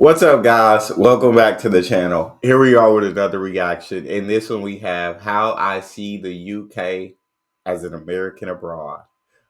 What's up, guys? Welcome back to the channel. Here we are with another reaction. In this one, we have how I see the UK as an American abroad.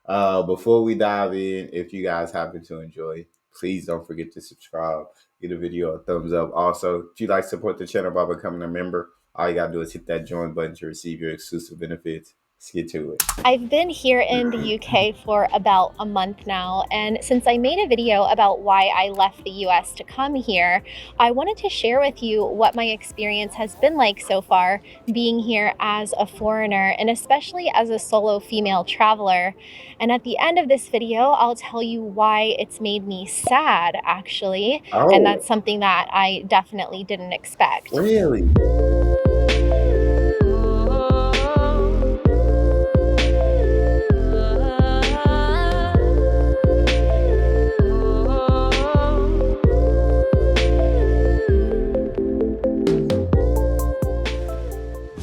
Before we dive in, if you guys happen to enjoy, please don't forget to subscribe, give the video a thumbs up. Also, if you'd like to support the channel by becoming a member, all you gotta do is hit that join button to receive your exclusive benefits. Let's get to it. I've been here in the UK for about a month now, and since I made a video about why I left the US to come here, I wanted to share with you what my experience has been like so far being here as a foreigner and especially as a solo female traveler. And at the end of this video, I'll tell you why it's made me sad, actually, and Oh, that's something that I definitely didn't expect. really?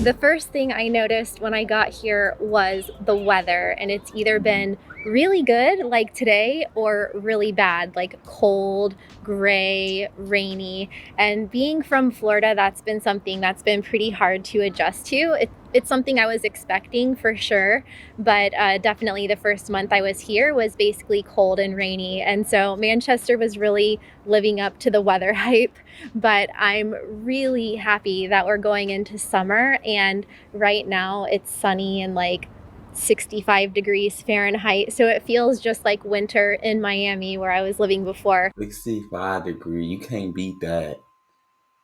The first thing I noticed when I got here was the weather, and it's either been really good, like today, or really bad, like cold, gray, rainy. And being from Florida, that's been something that's been pretty hard to adjust to. It's something I was expecting for sure, but definitely the first month I was here was basically cold and rainy. And so Manchester was really living up to the weather hype, but I'm really happy that we're going into summer, and right now it's sunny and like 65 degrees Fahrenheit, so it feels just like winter in Miami where I was living before. 65 degree. You can't beat that.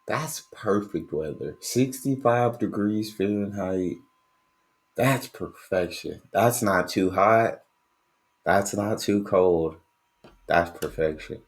That's perfect weather. 65 degrees Fahrenheit. That's perfection. That's not too hot. That's not too cold. That's perfection.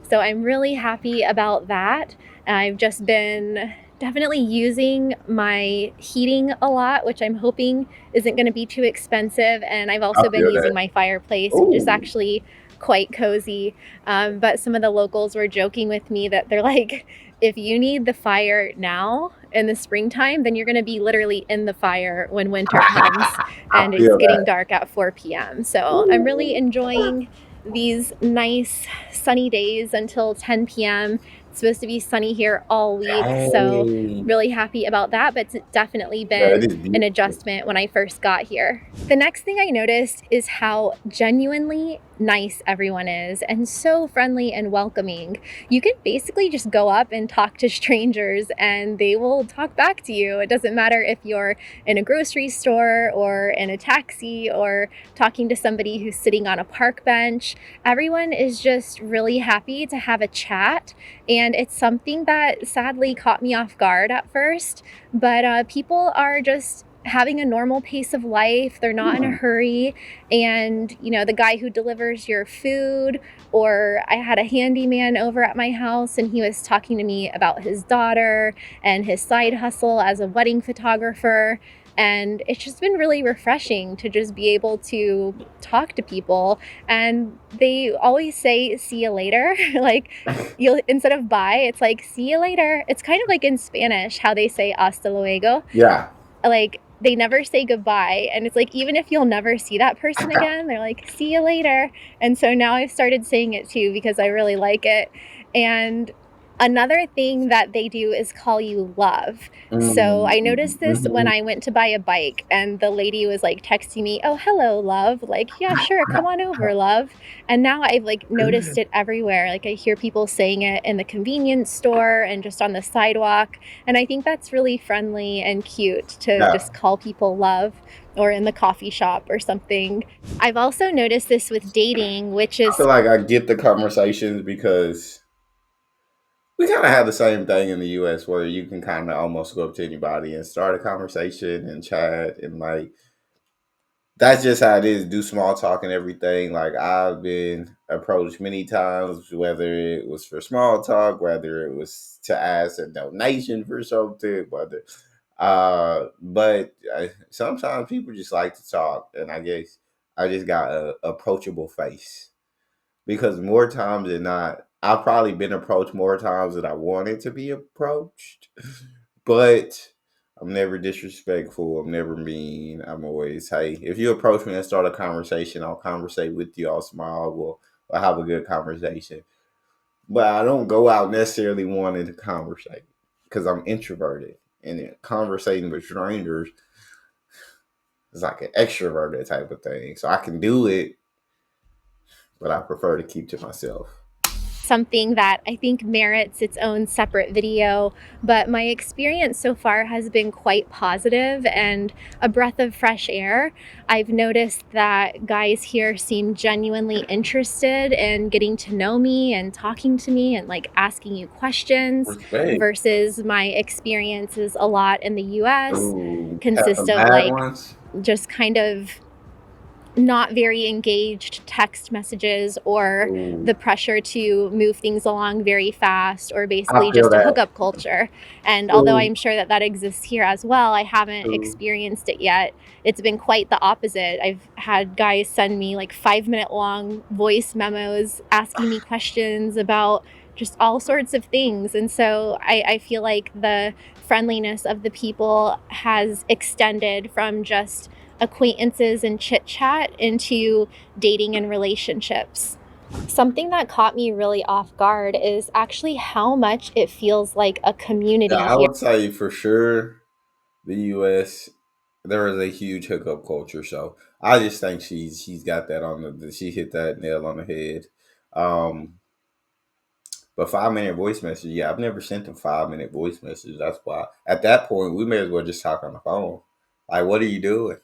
So I'm really happy about that. I've just been definitely using my heating a lot, which I'm hoping isn't going to be too expensive. And I've I also been feel using that. my fireplace, which is Oh, actually quite cozy. But some of the locals were joking with me that they're like, if you need the fire now in the springtime, then you're going to be literally in the fire when winter comes I and it's feel getting that. dark at 4 p.m. So I'm really Ooh. enjoying these nice sunny days until 10 p.m. It's supposed to be sunny here all week, so Hey. really happy about that, but it's definitely That been is an beautiful. adjustment when I first got here. The next thing I noticed is how genuinely nice everyone is and so friendly and welcoming. You can basically just go up and talk to strangers and they will talk back to you. It doesn't matter if you're in a grocery store or in a taxi or talking to somebody who's sitting on a park bench. Everyone is just really happy to have a chat, and it's something that sadly caught me off guard at first, but people are just having a normal pace of life. They're not in a Hmm. hurry. And the guy who delivers your food, or I had a handyman over at my house and he was talking to me about his daughter and his side hustle as a wedding photographer. And it's just been really refreshing to just be able to talk to people. And they always say, see you later. Like, you'll, instead of bye, it's like, see you later. It's kind of like in Spanish, how they say hasta luego. Yeah. Like, they never say goodbye. And it's like, even if you'll never see that person again, they're like, see you later. And so now I've started saying it too because I really like it. And another thing that they do is call you love. So I noticed this when Mhm. I went to buy a bike and the lady was like texting me, oh, hello, love. Like, yeah, sure, come on over, love. And now I've like noticed it everywhere. Like, I hear people saying it in the convenience store and just on the sidewalk. And I think that's really friendly and cute to Yeah. just call people love, or in the coffee shop or something. I've also noticed this with dating, which I feel is like I get the conversations because we kind of have the same thing in the US where you can kind of almost go up to anybody and start a conversation and chat and like that's just how it is. Do small talk and everything. Like I've been approached many times, whether it was for small talk, whether it was to ask a donation for something, whether. But sometimes people just like to talk, and I guess I just got a approachable face because more times than not, I've probably been approached more times than I wanted to be approached. But I'm never disrespectful. I'm never mean. I'm always, hey, if you approach me and start a conversation, I'll conversate with you. I'll smile. We'll have a good conversation. but I don't go out necessarily wanting to conversate because I'm introverted, and then conversating with strangers is like an extroverted type of thing. So I can do it, but I prefer to keep to myself. Something that I think merits its own separate video, but my experience so far has been quite positive and a breath of fresh air. I've noticed that guys here seem genuinely interested in getting to know me and talking to me and like asking you questions Respect. versus my experiences a lot in the US Ooh, have consist some of bad like ones. just kind of not very engaged text messages or Ooh, the pressure to move things along very fast or I basically feel just a that. hookup culture. And although True, I'm sure that that exists here as well, I haven't true. experienced it yet. It's been quite the opposite. I've had guys send me like 5 minute long voice memos asking me questions about just all sorts of things. And so I feel like the friendliness of the people has extended from just acquaintances and chit chat into dating and relationships. Something that caught me really off guard is actually how much it feels like a Yeah, community I here. would say for sure the U.S. there is a huge hookup culture. So I just think she's got that on the she hit that nail on the head. Um, but 5 minute voice message, yeah, I've never sent a 5 minute voice message. That's why at that point we may as well just talk on the phone. Like, what are you doing?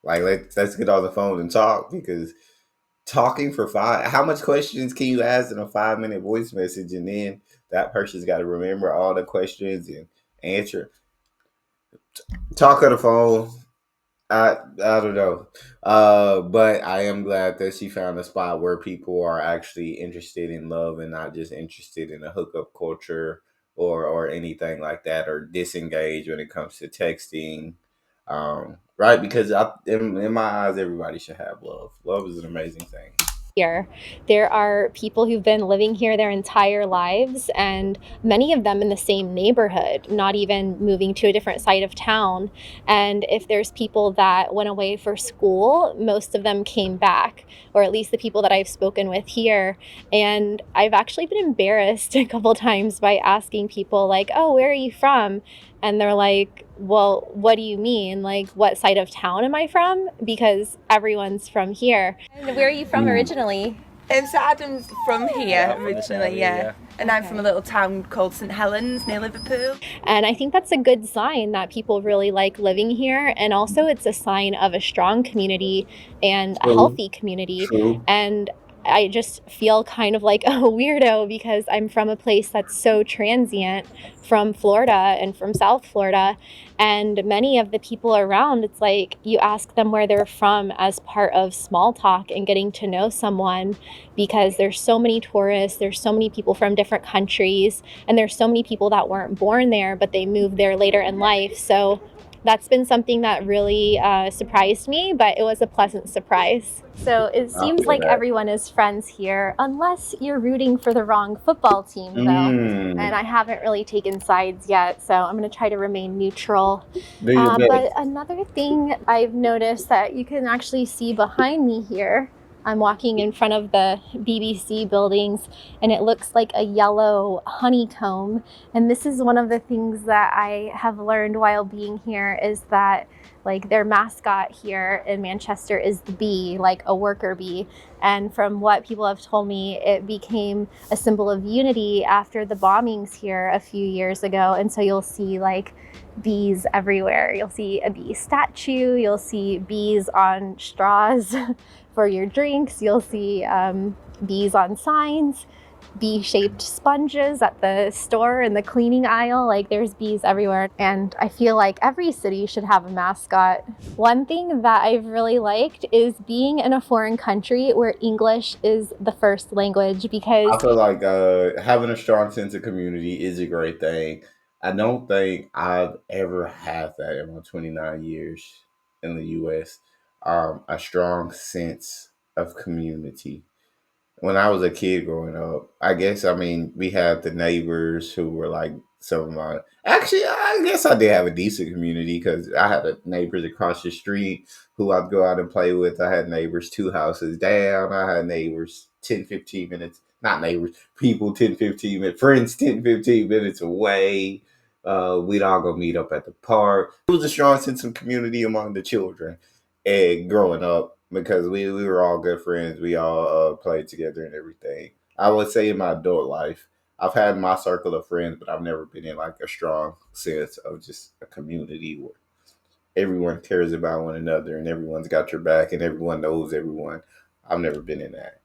Like, let's get on the phone and talk because talking for five. How much questions can you ask in a 5 minute voice message, and then that person's got to remember all the questions and answer. Talk on the phone. I don't know. But I am glad that she found a spot where people are actually interested in love and not just interested in a hookup culture or anything like that, or disengage when it comes to texting. Right? Because in my eyes, everybody should have love. Love is an amazing thing. Here. There are people who've been living here their entire lives, and many of them in the same neighborhood, not even moving to a different side of town. And if there's people that went away for school, most of them came back, or at least the people that I've spoken with here. And I've actually been embarrassed a couple times by asking people, like, oh, where are you from? And they're like, well, what do you mean? Like, what side of town am I from? Because everyone's from here. And where are you from Ooh. originally? So Adam's from here Yeah, from this originally, area, yeah. yeah. And I'm from a little town called St Helens near Liverpool. And I think that's a good sign that people really like living here. And also, it's a sign of a strong community and a True. healthy community. True. And I just feel kind of like a weirdo because I'm from a place that's so transient, from Florida and from South Florida. And many of the people around, it's like you ask them where they're from as part of small talk and getting to know someone, because there's so many tourists, there's so many people from different countries, and there's so many people that weren't born there, but they moved there later in life. So that's been something that really surprised me, but it was a pleasant surprise. So it I seems feel like that. everyone is friends here, unless you're rooting for the wrong football team, though. And Mm. I haven't really taken sides yet, so I'm going to try to remain neutral. Do your But best. another thing I've noticed that you can actually see behind me here, I'm walking in front of the BBC buildings, and it looks like a yellow honeycomb. And this is one of the things that I have learned while being here, is that like their mascot here in Manchester is the bee, like a worker bee. And from what people have told me, it became a symbol of unity after the bombings here a few years ago. And so you'll see like bees everywhere. You'll see a bee statue, you'll see bees on straws for your drinks, you'll see bees on signs, bee-shaped sponges at the store in the cleaning aisle. Like there's bees everywhere, and I feel like every city should have a mascot. One thing that I've really liked is being in a foreign country where English is the first language, I because feel like having a strong sense of community is a great thing. I don't think I've ever had that in my 29 years in the U.S. A strong sense of community. When I was a kid growing up, I guess I mean we had the neighbors who were like some of my. Actually, I guess I did have a decent community because I had neighbors across the street who I'd go out and play with. I had neighbors 2 houses down. I had neighbors 10, 15 minutes. not neighbors, people 10, 15 minutes, friends 10, 15 minutes away. We'd all go meet up at the park. It was a strong sense of community among the children and growing up because we were all good friends. We all played together and everything. I would say in my adult life, I've had my circle of friends, but I've never been in like a strong sense of just a community where everyone cares about one another and everyone's got your back and everyone knows everyone. I've never been in that.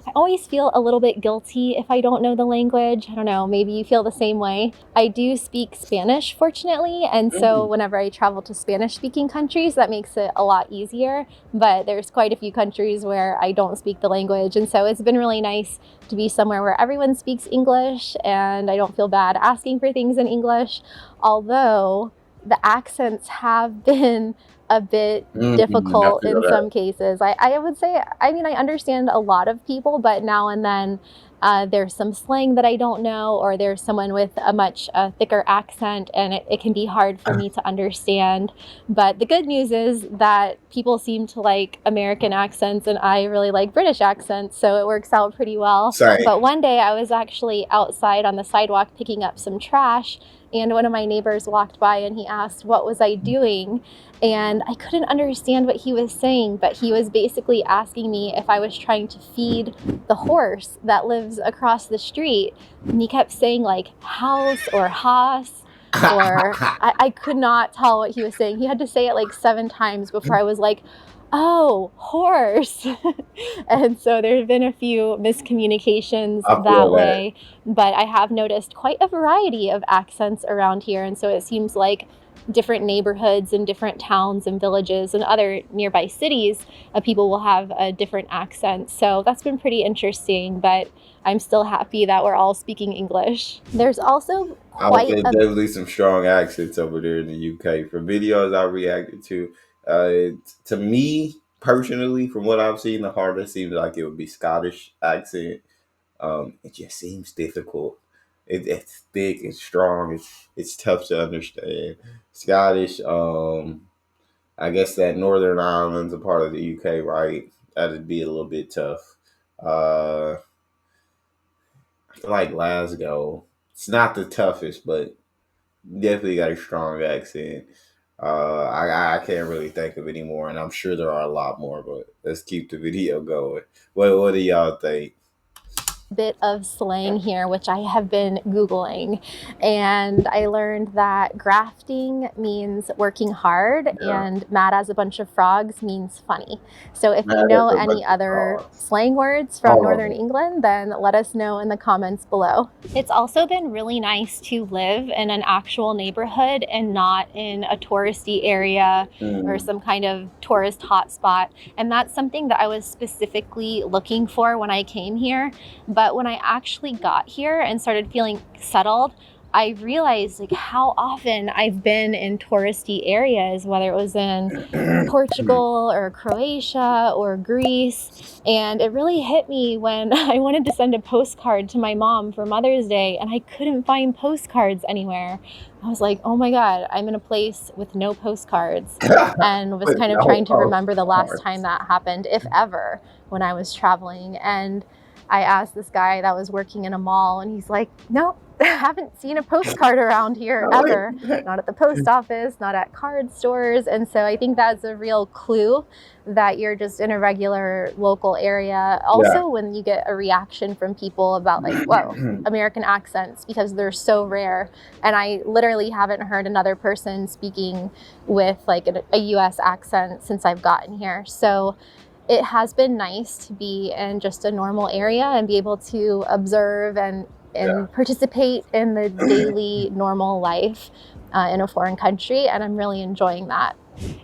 I always feel a little bit guilty if I don't know the language. I don't know, maybe you feel the same way. I do speak Spanish, fortunately, and so Mm. whenever I travel to Spanish-speaking countries, that makes it a lot easier. But there's quite a few countries where I don't speak the language, and so it's been really nice to be somewhere where everyone speaks English and I don't feel bad asking for things in English, although the accents have been a bit I difficult feel in that. some cases. I would say, I mean, I understand a lot of people, but now and then there's some slang that I don't know, or there's someone with a much thicker accent, and it can be hard for me to understand. But the good news is that people seem to like American accents, and I really like British accents, so it works out pretty well. Same. But one day I was actually outside on the sidewalk picking up some trash, and one of my neighbors walked by and he asked, what was I doing? And I couldn't understand what he was saying, but he was basically asking me if I was trying to feed the horse that lives across the street. And he kept saying like house or Haas, or I could not tell what he was saying. He had to say it like 7 times before I was like, oh, horse. And so there's been a few miscommunications I that feel that. way, but I have noticed quite a variety of accents around here. And so it seems like different neighborhoods and different towns and villages and other nearby cities, people will have a different accent. So that's been pretty interesting, but I'm still happy that we're all speaking English. There's also I would quite say a definitely some strong accents over there in the UK. For videos I reacted to, to me personally, from what I've seen, the hardest seems like it would be Scottish accent. It just seems difficult. It's thick, it's strong, it's tough to understand. Scottish, I guess that Northern Ireland's a part of the UK, right? That'd be a little bit tough. I feel like Glasgow. It's not the toughest, but definitely got a strong accent. I can't really think of any more, and I'm sure there are a lot more. But let's keep the video going. What do y'all think? bit of slang here, which I have been Googling. And I learned that grafting means working hard, Yeah, and mad as a bunch of frogs means funny. So if you man, know that's a bunch any of other frogs. slang words from All of Northern them. England, then let us know in the comments below. It's also been really nice to live in an actual neighborhood and not in a touristy area or Mm. some kind of tourist hotspot. And that's something that I was specifically looking for when I came here. But when I actually got here and started feeling settled, I realized like how often I've been in touristy areas, whether it was in Portugal or Croatia or Greece. And it really hit me when I wanted to send a postcard to my mom for Mother's Day and I couldn't find postcards anywhere. I was like, oh my God, I'm in a place with no postcards, and was But kind of no trying to remember the last time postcards. that happened, if ever, when I was traveling. And I asked this guy that was working in a mall, and he's like, nope, I haven't seen a postcard around here No, ever. Not at the post office, not at card stores. And so I think that's a real clue that you're just in a regular local area. yeah. Also, when you get a reaction from people about, like, whoa, American accents, because they're so rare. And I literally haven't heard another person speaking with like a US accent since I've gotten here. So it has been nice to be in just a normal area and be able to observe Yeah. and participate in the daily normal life in a foreign country, and I'm really enjoying that.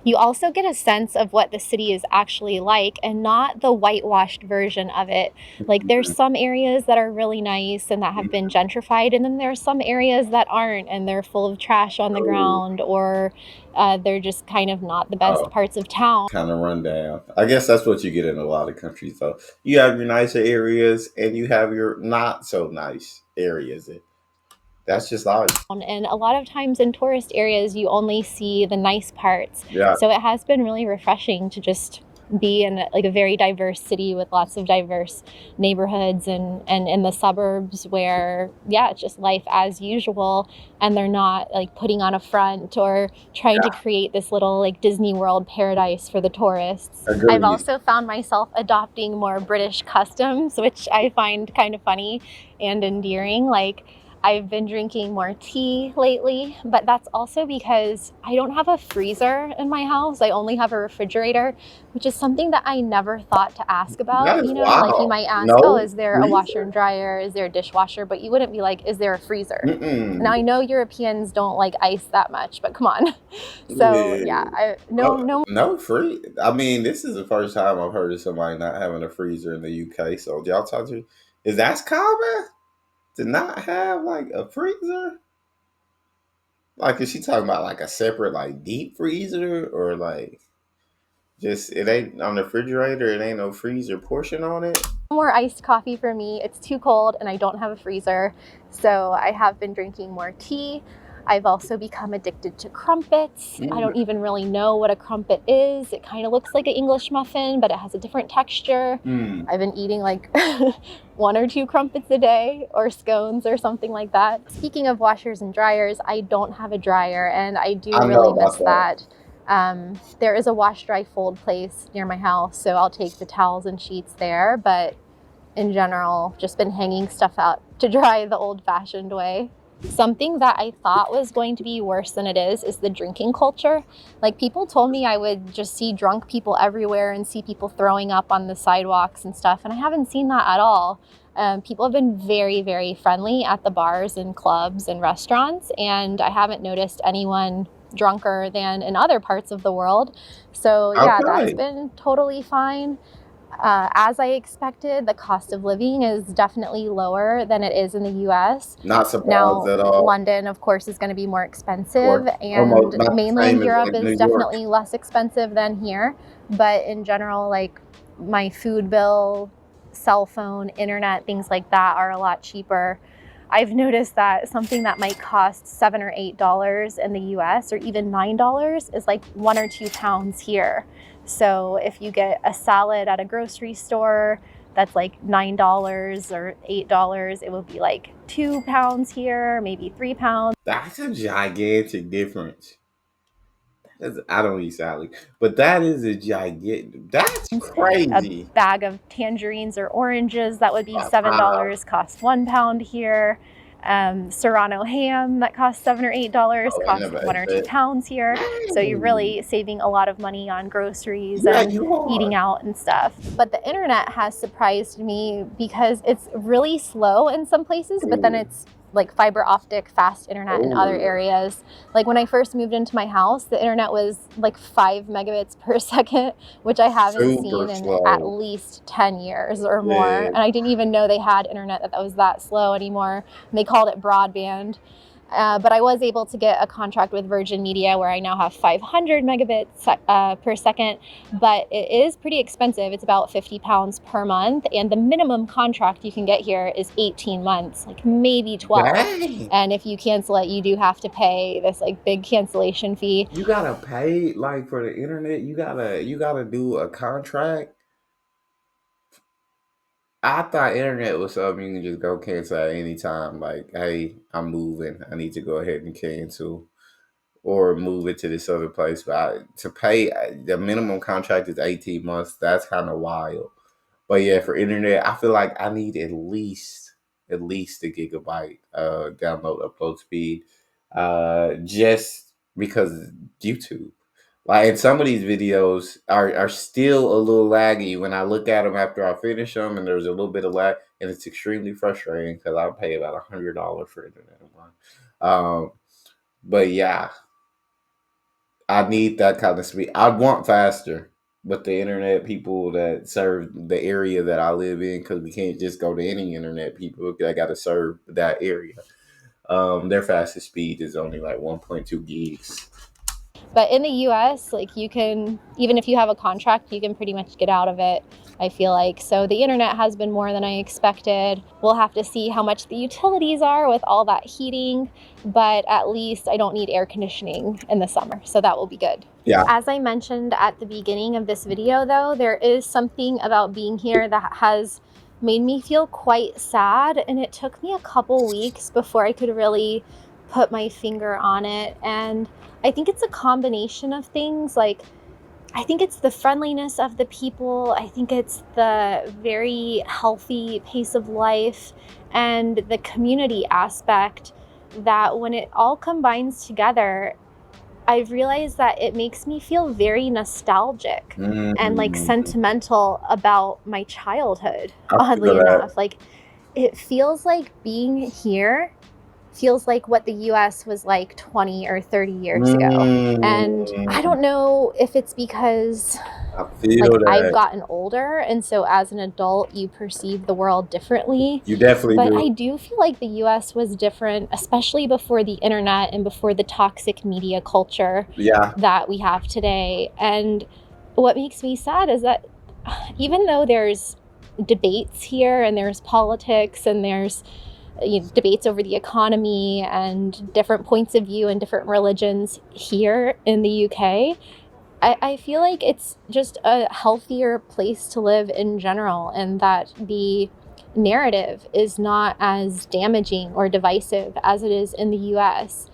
You also get a sense of what the city is actually like and not the whitewashed version of it. Like there's some areas that are really nice and that have been gentrified, and then there's some areas that aren't and they're full of trash on the Oh, ground, or they're just kind of not the best oh, parts of town. kind of run down. I guess that's what you get in a lot of countries, though. You have your nicer areas, and you have your not so nice areas. That's just life. And a lot of times in tourist areas, you only see the nice parts. Yeah. So it has been really refreshing to just be in like a very diverse city with lots of diverse neighborhoods, and in the suburbs where, yeah, it's just life as usual, and they're not like putting on a front or trying to Yeah, create this little like Disney World paradise for the tourists. I've agreed. also found myself adopting more British customs, which I find kind of funny and endearing. Like, I've been drinking more tea lately, but that's also because I don't have a freezer in my house. I only have a refrigerator, which is something that I never thought to ask That about. is You know, like you wild. might ask, oh, No is there a washer and freezer? dryer? Is there a dishwasher? But you wouldn't be like, is there a freezer? Now Mm-mm. I know Europeans don't like ice that much, but come on. So yeah, Yeah. I no No free. I mean, this is the first time I've heard of somebody not having a freezer in the UK. So y'all talk to, is that common to not have like a freezer? Like, is she talking about like a separate like deep freezer, or like just it ain't on the refrigerator? It ain't no freezer portion on it. more iced coffee for me. It's too cold and I don't have a freezer. So I have been drinking more tea. I've also become addicted to crumpets. I Mm, don't even really know what a crumpet is. It kind of looks like an English muffin, but it has a different texture. mm. I've been eating like one or two crumpets a day, or scones or something like that. Speaking of washers and dryers, I don't have a dryer and I do I know really about miss that. that. There is a wash dry fold place near my house, so I'll take the towels and sheets there, but in general, just been hanging stuff out to dry the old fashioned way. Something that I thought was going to be worse than it is the drinking culture. Like, people told me I would just see drunk people everywhere and see people throwing up on the sidewalks and stuff, and I haven't seen that at all. People have been very, very friendly at the bars and clubs and restaurants, and I haven't noticed anyone drunker than in other parts of the world. So, yeah, that's Okay. been totally fine. As I expected, the cost of living is definitely lower than it is in the US. Not surprised Now, at all. London, of course, is going to be more Of expensive, course. Almost and not the mainland same as Europe like New is York. definitely less expensive than here. But in general, like my food bill, cell phone, internet, things like that are a lot cheaper. I've noticed that something that might cost $7 or $8 in the US, or even $9, is like £1 or £2 here. So if you get a salad at a grocery store that's like $9 or $8, it will be like £2 here, maybe £3. That's a gigantic difference. I don't eat salad, but that is a gigantic. That's A crazy. bag of tangerines or oranges that would be Wow. $7 costs £1 here. Serrano ham that costs $7 or $8 Oh, I costs never one ate or two that. pounds here. So you're Dang. really saving a lot of money on groceries Yeah, and you eating are. out and stuff. But the internet has surprised me because it's really slow in some places, but then Oh, it's like fiber optic fast internet in other oh, areas. Like when I first moved into my house, the internet was like 5 megabits per second, which I haven't super seen in at slow. least 10 years or more. Yeah, And I didn't even know they had internet that was that slow anymore. And they called it broadband. But I was able to get a contract with Virgin Media where I now have 500 megabits per second. But it is pretty expensive. It's about £50 per month. And the minimum contract you can get here is 18 months, like maybe 12. dang. And if you cancel it, you do have to pay this like big cancellation fee. You gotta pay like for the internet. You gotta do a contract. I thought internet was something you can just go cancel at any time. Like, hey, I'm moving. I need to go ahead and cancel or move it to this other place. But to pay the minimum contract is 18 months. That's kind of wild. But yeah, for internet, I feel like I need at least a gigabyte download upload speed, just because YouTube. Like, and some of these videos are still a little laggy when I look at them after I finish them, and there's a little bit of lag, and it's extremely frustrating because I pay about $100 for internet a month. But yeah, I need that kind of speed. I'd want faster, but the internet people that serve the area that I live in, because we can't just go to any internet people that got to serve that area. Their fastest speed is only like 1.2 gigs. But in the US, like you can, even if you have a contract, you can pretty much get out of it, I feel like. So the internet has been more than I expected. We'll have to see how much the utilities are with all that heating, but at least I don't need air conditioning in the summer. So that will be good. Yeah. As I mentioned at the beginning of this video, though, there is something about being here that has made me feel quite sad, and it took me a couple weeks before I could really put my finger on it. And I think it's a combination of things. Like, I think it's the friendliness of the people. I think it's the very healthy pace of life and the community aspect that when it all combines together, I've realized that it makes me feel very nostalgic and like Mm, sentimental about my childhood, I feel oddly that. enough. Like, it feels like being here feels like what the US was like 20 or 30 years ago. And I Mm, don't know if it's because I feel like I've that. gotten older, and so as an adult you perceive the world differently, You definitely but do. I do feel like the US was different, especially before the internet and before the toxic media culture Yeah. that we have today. And what makes me sad is that even though there's debates here and there's politics and there's debates over the economy and different points of view and different religions here in the UK, I feel like it's just a healthier place to live in general, and that the narrative is not as damaging or divisive as it is in the US.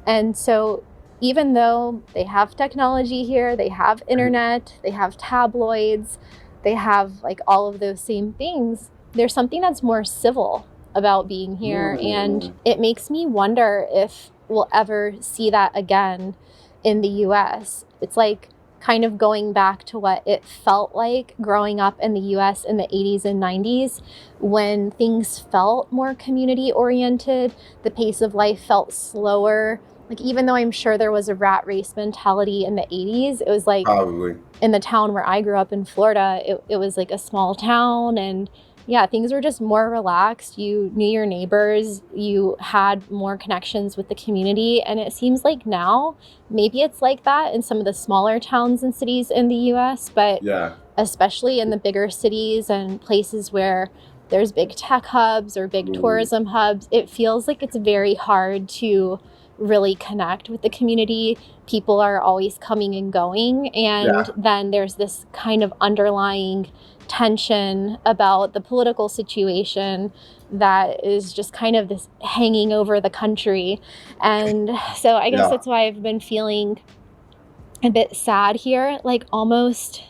And so, even though they have technology here, they have internet, they have tabloids, they have like all of those same things, there's something that's more civil about being here. And Mm, it makes me wonder if we'll ever see that again in the US. It's like kind of going back to what it felt like growing up in the US in the 80s and 90s when things felt more community oriented, the pace of life felt slower. Like, even though I'm sure there was a rat race mentality in the 80s, it was like probably. in the town where I grew up in Florida, it was like a small town, and yeah, things were just more relaxed. You knew your neighbors, you had more connections with the community, and it seems like now maybe it's like that in some of the smaller towns and cities in the US, but Yeah. especially in the bigger cities and places where there's big tech hubs or big Mm, tourism hubs, it feels like it's very hard to really connect with the community. People are always coming and going, and yeah. then there's this kind of underlying tension about the political situation that is just kind of this hanging over the country. And so I guess Yeah. that's why I've been feeling a bit sad here, like almost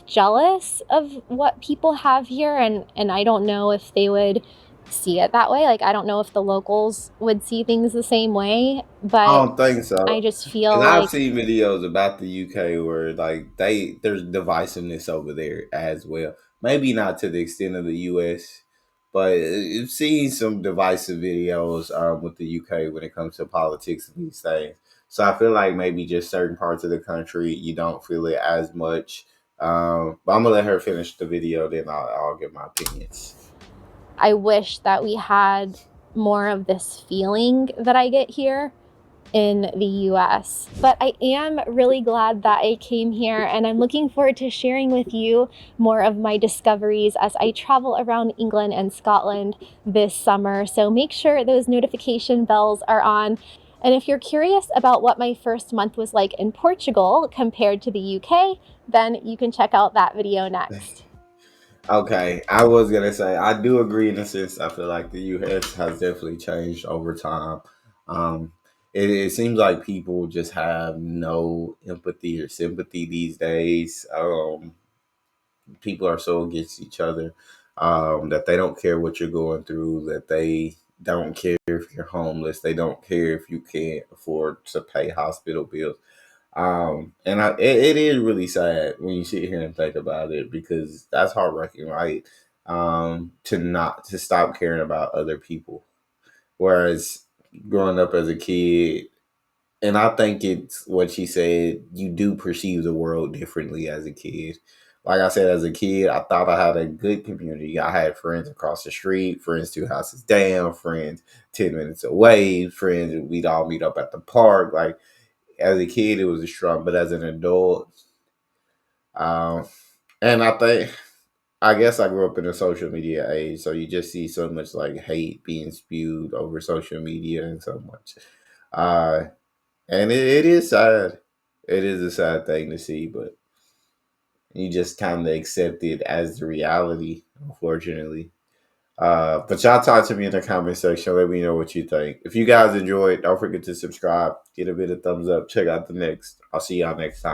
jealous of what people have here, and I don't know if they would see it that way. Like, I don't know if the locals would see things the same way, I but don't think I so. just Cause feel I've like seen videos about the UK where like there's divisiveness over there as well. Maybe not to the extent of the US, but I've seen some divisive videos with the UK when it comes to politics and these things. So I feel like maybe just certain parts of the country you don't feel it as much. But I'm gonna let her finish the video, then I'll give my opinions. I wish that we had more of this feeling that I get here in the US. But I am really glad that I came here, and I'm looking forward to sharing with you more of my discoveries as I travel around England and Scotland this summer. So make sure those notification bells are on. And if you're curious about what my first month was like in Portugal compared to the UK, then you can check out that video next. Okay, I was gonna say I do agree in a sense. I feel like the U.S. has definitely changed over time. Um, it seems like people just have no empathy or sympathy these days. People are so against each other that they don't care what you're going through. That they don't care if you're homeless. They don't care if you can't afford to pay hospital bills. It is really sad when you sit here and think about it because that's heartbreaking, right? To stop caring about other people. Whereas growing up as a kid, and I think it's what she said, you do perceive the world differently as a kid. Like I said, as a kid, I thought I had a good community. I had friends across the street, friends two houses down, friends 10 minutes away, friends, we'd all meet up at the park. Like, as a kid, it was strong, but as an adult, um, and I guess I grew up in a social media age, so you just see so much like hate being spewed over social media and so much. Uh, and it is sad. It is a sad thing to see, but you just kind of accept it as the reality, unfortunately. But y'all talk to me in the comment section. Let me know what you think. If you guys enjoyed, don't forget to subscribe, get a bit of thumbs up, check out the next. I'll see y'all next time.